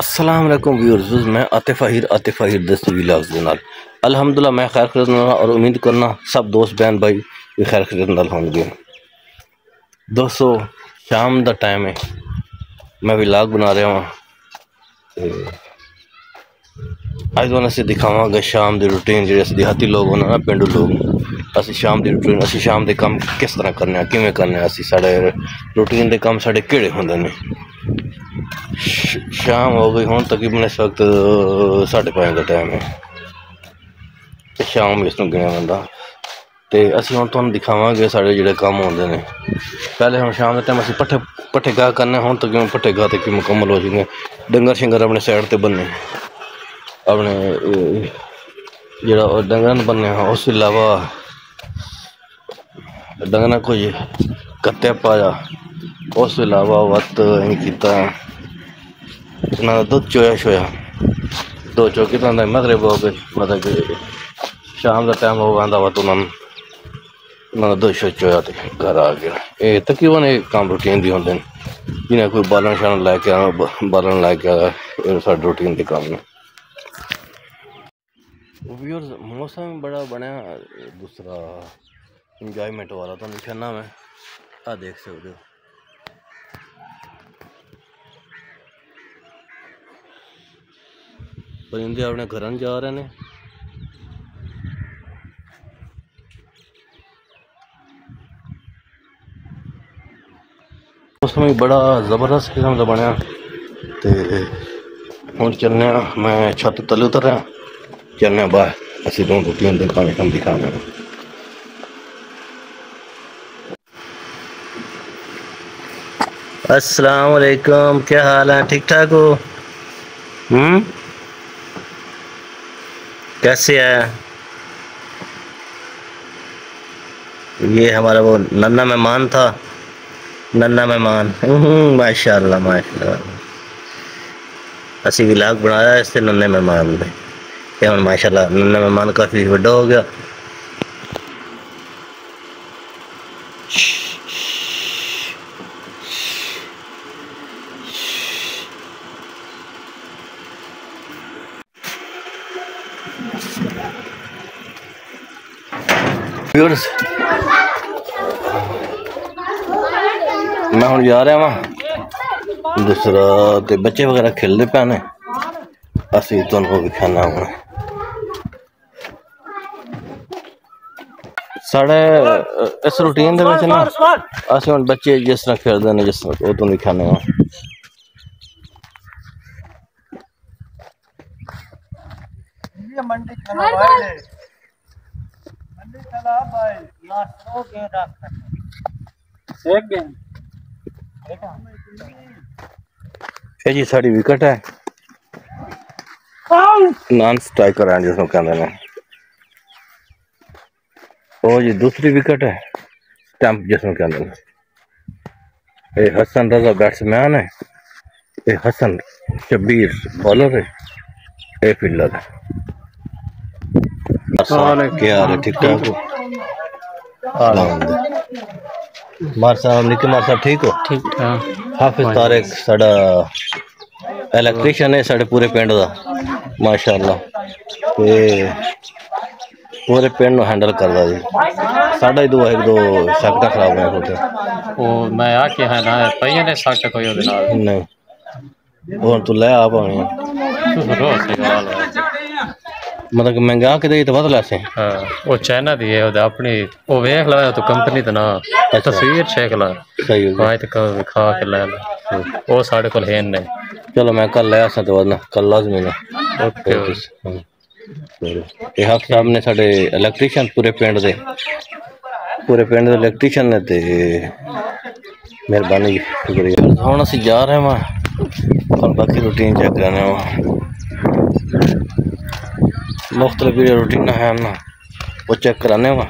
अस्सलाम वालेकुम व्यूअर्स, मैं आतिफ आहिर दस्ती व्लॉग्स दे नाल अल्हम्दुलिल्लाह मैं खैर खरीदना और उम्मीद करना सब दोस्त बहन भाई भी खैर खरीदन नाल होंगे। दोस्तों शाम दा टाइम है, मैं व्लॉग बना रहा हूँ। अज तुहानूं असीं दिखावांगे शाम दी रूटीन जिहड़े असीं देहाती लोग होना ना, पेंडू लोग असीं शाम दी रूटीन असीं शाम दे कम किस तरह करने किवें करने असीं साढ़े रूटीन दे कम साढ़े केड़े हुंदे ने। शाम हो गई हूँ तकरीबन इस वक्त 5:30 का टाइम है। शाम इसनूं गिणिया बंदा ते असीं हुण तुहानूं दिखावांगे साढ़े जिहड़े कम होंदे ने। पहले हम शाम के टाइम असीं पट्ठे गाह करने हुण तकरीबन पट्ठे गाह तक मुकम्मल हो चुके। डंगर शंगर अपने साइड ते बन्ने, अपने जेह्ड़ा डंगर बन्ने उस अलावा डंगर कोई कत्ते पाया, उस अलावा वक्त अं कीता उन्होंने दुद्ध चोया शोया दो चो कि मगरब हो गए, मतलब कि शाम का टाइम हो आंदा वा तो उन्होंने दुद्ध शो चोया तो घर आ गया। ये तकरीबन ये काम रूटीन दी होंदे न। जिन्हें कोई बालन शालन लैके आना बालन लैके आया, ये साढ़े रूटीन के काम ने। व्यूअर्स मौसम बड़ा बनया दूसरा इंजॉयमेंट वाला तो निशाना में आ देख सकते हो। परिंदे अपने घर जा रहे हैं। मौसम बड़ा जबरदस्त किस्म का बनया ते हुण चलने मैं छत तले उतर रहा, चलने बाहर असीं दोनों रूटीन दे काम दिखाने। अस्सलाम वालेकुम, क्या हाल है? ठीक ठाक हो? कैसे है? ये हमारा वो नन्ना मेहमान था, नन्ना मेहमान। माशाल्लाह माशाल्लाह, असी व्लॉग बनाया इससे नन्ने मेहमान ने। ये हम माशाल्लाह नन्ना मेहमान काफ़ी बड़ा हो गया। व्यूअर्स मैं हुण जा रहा वहाँ दूसरा ते बच्चे वगैरह खेलते पे ने, असीं तुहानूं दिखाना हुण साढ़े इस रूटीन दे विच ना असीं हुण बच्चे जिस तरह खेलदे ने जिस तरह वो तुहानूं दिखाने वा। ये जी साड़ी विकेट है, नॉन स्ट्राइकर है जिसको कहते हैं। वो जी दूसरी विकेट है, स्टंप जिसको कहते हैं। ये हसन रजा बैट्समैन है, ये हसन शब्बीर बॉलर है, ये फील्डर है। क्या हाल है? ठीक ठाक हो? मार साहब निके मार साहब ठीक हो? ठीक ठाक। हाफिज तारिक साडा इलेक्ट्रीशियन है साडे पूरे पिंड दा माशाल्लाह, ते पूरे पिंड नूं हैंडल करदा जी। साडा ही एक दो सैकट खराब होए होते ओ मैं आके है ना पईए ने सट कोई ओदे नाल नहीं और तू ले आप आनी मतलब कि महंगा के तो बद लैसे। हाँ वो चाइना दी है ओदे अपनी ओ वेख ला तो कंपनी दा ना तस्वीर चेक ला सही हो गया तो खा के ले ओ साडे कोल है नहीं। चलो मैं कल ले आसा तो वरना कल लाजमी ना। ओके ये हाफ साहब ने साडे इलेक्ट्रीशियन पूरे पिंड दे इलेक्ट्रीशियन ने ते मेहरबानी शुक्रिया। हुण असीं जा रहे हैं और बाकी रूटीन चेक करने मुख्तलिफ रूटीन है ना वो चेक कराने वा।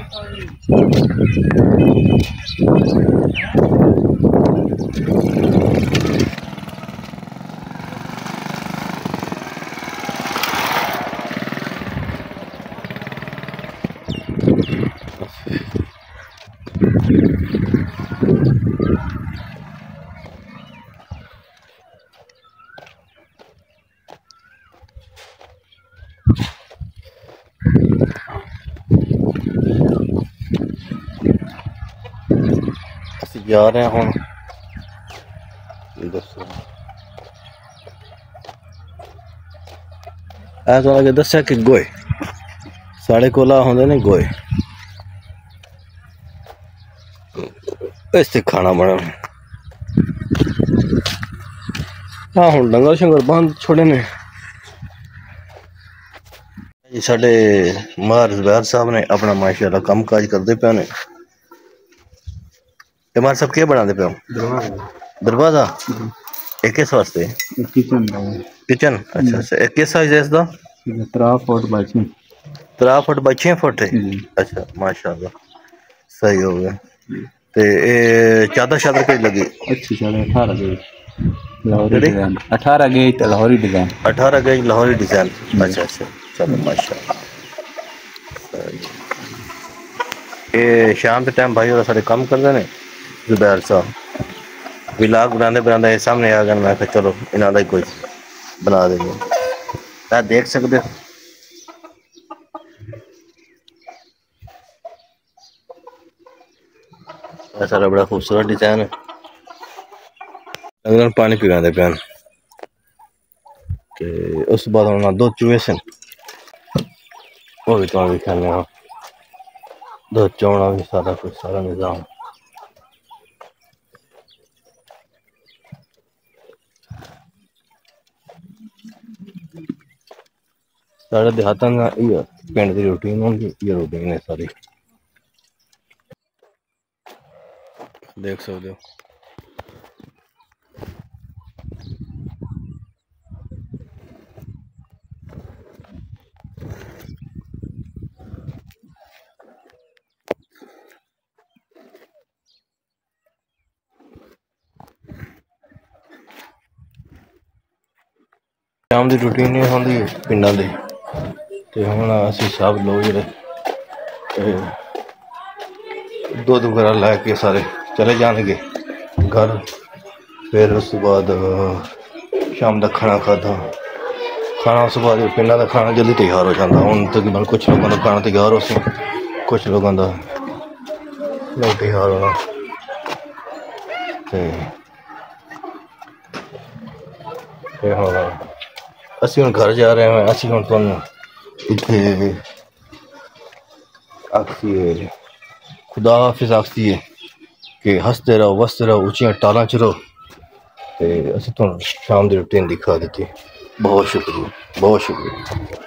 जा रहे हैं हम। दसो तो अगर दसा कि गोए साढ़े कोला होंगे ने गोए इस खाना बना। हाँ हूँ डंगर शंगर बंद छोड़े ने साढ़े मार जुबैर साहब ने अपना माशाल्लाह कम काज करते पे ने। मार साहब क्या बनाते पे हो? दरवाजा एक किस वास्ते? किचन अच्छा अच्छा एक किस साइज है इसका? 3 foot by 6 3 foot by 6 foot है। अच्छा माशाल्लाह सही हो गया। ते चादर शादर कई लगी? अच्छी चादर 18 गेज लाहौरी डिजाइन 18 गेज ते Lahori design 18 gauge Lahori design. अच्छा अच्छा चलो माशाल्लाह। ये शाम के टाइम भाई और सारे काम करते हैं जुबैर साहब विलाग बनाते बनाते सामने आ गए। मैं चलो इन्हों का ही कोई बना देंगे। मैं देख सकते सारा बड़ा खूबसूरत डिजाइन है। अगर पानी पिलाते पैन के उस बाद उन्होंने 2 चूहे सन वो भी तो दिखाने 2 चौना भी सारा कुछ सारा निजाम। साढ़े देहातों का ये पिंड की रूटीन होगी ये रूटीन है सारी देख सकते हो। शाम की रूटीन ये होंगी पिंडा की तो हम असी सब लोग जो दूध वगैरह लैके सारे चले जाएंगे घर। फिर उस बाद शाम का खाना खादा खाना उस बाद पिंडा का खाना जल्दी तैयार हो जाता हूँ तकरीबन कुछ लोगों का खाना तैयार हो कुछ लोगों का नहीं तैयार होना। असी हम घर जा रहे हैं असी हम तुम इतने आखिए खुदा हाफिज आखिए कि हंसते रहो वसते रहो ऊंचियां टाला च रहो। तो असं तुम शाम की रूटीन दिखा दी। बहुत शुक्रिया बहुत शुक्रिया।